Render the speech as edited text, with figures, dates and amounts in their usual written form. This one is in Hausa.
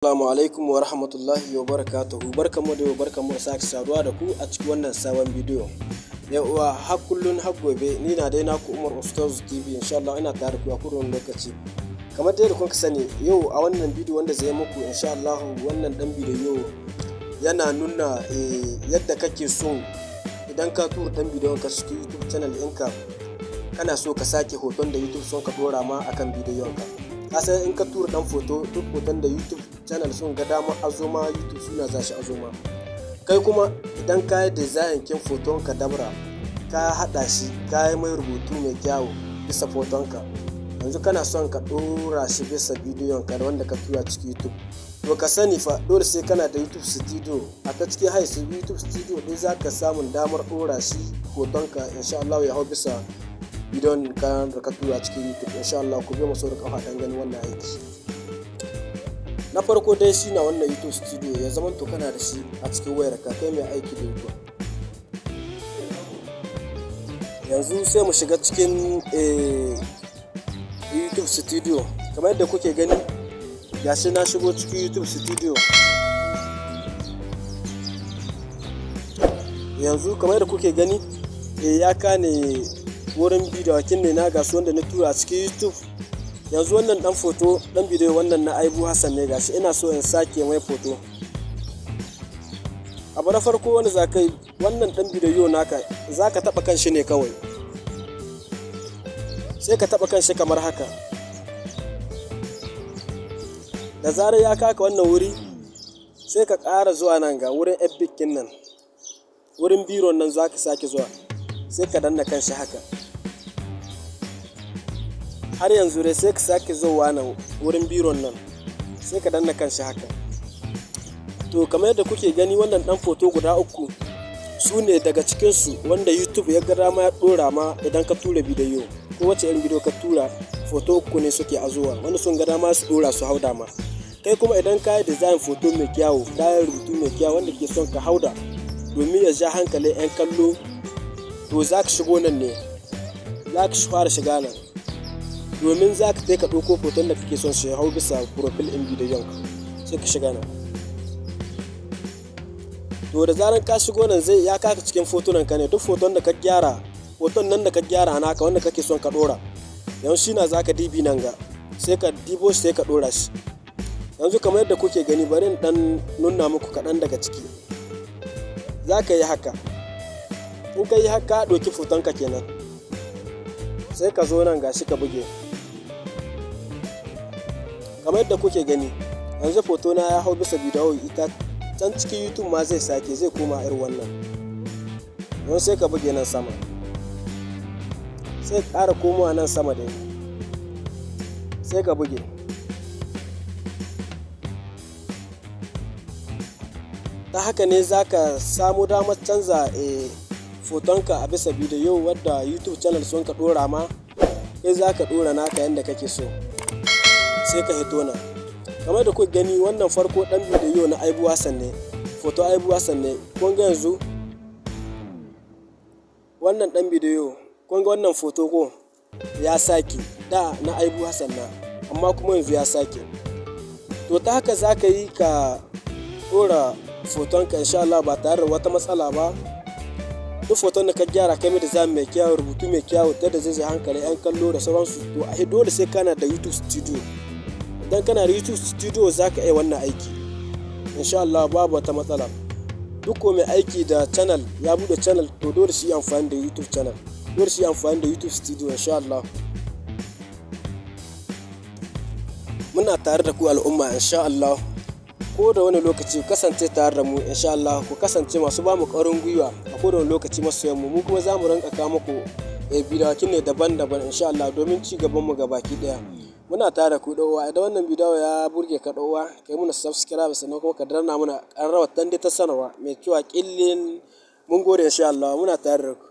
Assalamu alaikum wa rahmatullahi wa barakatuhu. Barkanmu da sake saduwa da ku a cikin wannan sabon bidiyo. Yauwa har kullun har gobe ni na dai naku Umar Ustaz TV. Insha Allah ina tare da ku a kowane lokaci. Kamar dai da kun sani yau a wannan bidiyo wanda zai muku insha Allah wannan dan bidiyo yana nuna yadda kake so idan ka tura dan bidiyon ka cikin YouTube channel ɗinka kana so ka sake hoton da YouTube sun ka dora ma akan bidiyon ka. Kasan in ka tura dan foto duk hoton da YouTube channel sun ga dama azoma YouTube suna za shi azoma. Kai kuma idan ka yi design kin foton ka dabra ka hada shi ka yi mai rubutu mai kyau bisa foton ka, yanzu kana son ka dora shi bisa bidiyon ka wanda ka tura cikin YouTube. To ka sani fa dole sai kana da YouTube studio. A ta cikin haisu YouTube studio din zaka samu damar dora shi hoton ka insha Allah ya hau bisa bidiyon ka da ka tura cikin YouTube. Insha Allah ku bi mu sau da kafa dan ganin wannan aiki. Na farko dai shi na wannan YouTube studio ya zama to kana da shi a cikin wayar ka kai mai aiki da YouTube. Yanzu sai mu shiga cikin YouTube studio. Kamar yadda kuke gani gashi na shigo cikin YouTube studio. Yanzu kamar yadda kuke gani ya kane wurin bidiyo kin ne na gasu wanda na tura cikin YouTube. Yanzu wannan dan foto dan bidiyo wannan na Aibu Hassan ne gashi ina so in sake mai foto. Abu na farko wanda zaka yi wannan dan bidiyo naka zaka taba kanshi ne kawai. Sai ka taba kanshi kamar haka. Da zarar ya kaka wannan wuri sai ka ƙara zuwa nan ga wurin epic kin nan. Wurin biron nan zaka sake zuwa. Sai ka danna kanshi haka. Har yanzu dai sai ka sake zuwa nan wurin biron nan sai ka danna kanshi haka. To kamar yadda kuke gani wannan dan foto guda uku su ne daga cikinsu wanda YouTube ya ga dama ya dora ma idan ka tura bidiyo. Ko wace irin bidiyo ka tura foto uku ne suke azuwa wanda sun ga dama su dora su hauda ma. Kai kuma idan ka yi design foto mai kyau ka yi rubutu mai kyau wanda ke son ka hauda domin ya ja hankalin 'yan kallo, to za ka shigo nan ne, za ka fara shiga nan domin za ka ka ɗauko foton da kake son shi hau bisa profile ɗin bidiyon ka sai ka shiga nan. To da zaran ka shigo nan zai ya kaka cikin fotunan ka ne, duk foton da ka gyara, foton nan da ka gyara naka wanda kake son ka ɗora yanzu shi na za ka dibi nan ga sai ka dibo shi sai ka ɗora shi. Yanzu kamar yadda kuke gani bari in ɗan nuna muku kaɗan daga ciki. Za ka yi haka, in ka yi haka ɗauki foton ka kenan sai ka zo nan gashi ka buge kamar yadda kuke gani. Yanzu foto na ya hau bisa bidiyo ita can cikin YouTube ma zai sake zai koma irin wannan. Yanzu sai ka buge nan sama sai ƙara komowa nan sama dai sai ka buge. Ta haka ne za ka samu damar canza fotonka a bisa bidiyo wadda YouTube channel sun ka dora ma, kai za ka dora naka yadda kake so sai ka hito nan. Kamar da kuka gani wannan farko dan bidiyo na Aibu Hassan ne, foto Aibu Hassan ne. Kun ga yanzu wannan dan bidiyo, kun ga wannan foto ko ya sake da na Aibu Hassan na amma kuma yanzu ya sake. To ta haka za ka yi ka dora fotonka insha Allah ba tare da wata matsala ba. Duk foton da ka gyara kai mai design mai kyau, rubutu mai kyau ta da zai hankali 'yan kallo da sauransu, to a dole sai kana da YouTube studio. Idan kana da YouTube studio za ka yi wannan aiki insha Allah babu wata matsala. Duk ko mai aiki da channel ya bude channel to dole shi amfani da YouTube channel, dole shi amfani da YouTube studio insha Allah. Muna tare da ku al'umma insha Allah. Ko da wani lokaci kasance tare da mu insha Allah, ku kasance masu ba mu ƙwarin gwiwa a ko da wani lokaci masoyan mu kuma za mu rinka kawo muku bidiyokin ne daban-daban insha Allah domin ci gaban mu gabaki daya. Muna tare da ku ɗauwa. Idan wannan bidiyo ya burge ka ɗauwa kai muna subscribe sannan kuma ka danna muna ƙararrawar ta sanarwa mai cewa ƙillin mun gode insha Allah. Muna tare da ku.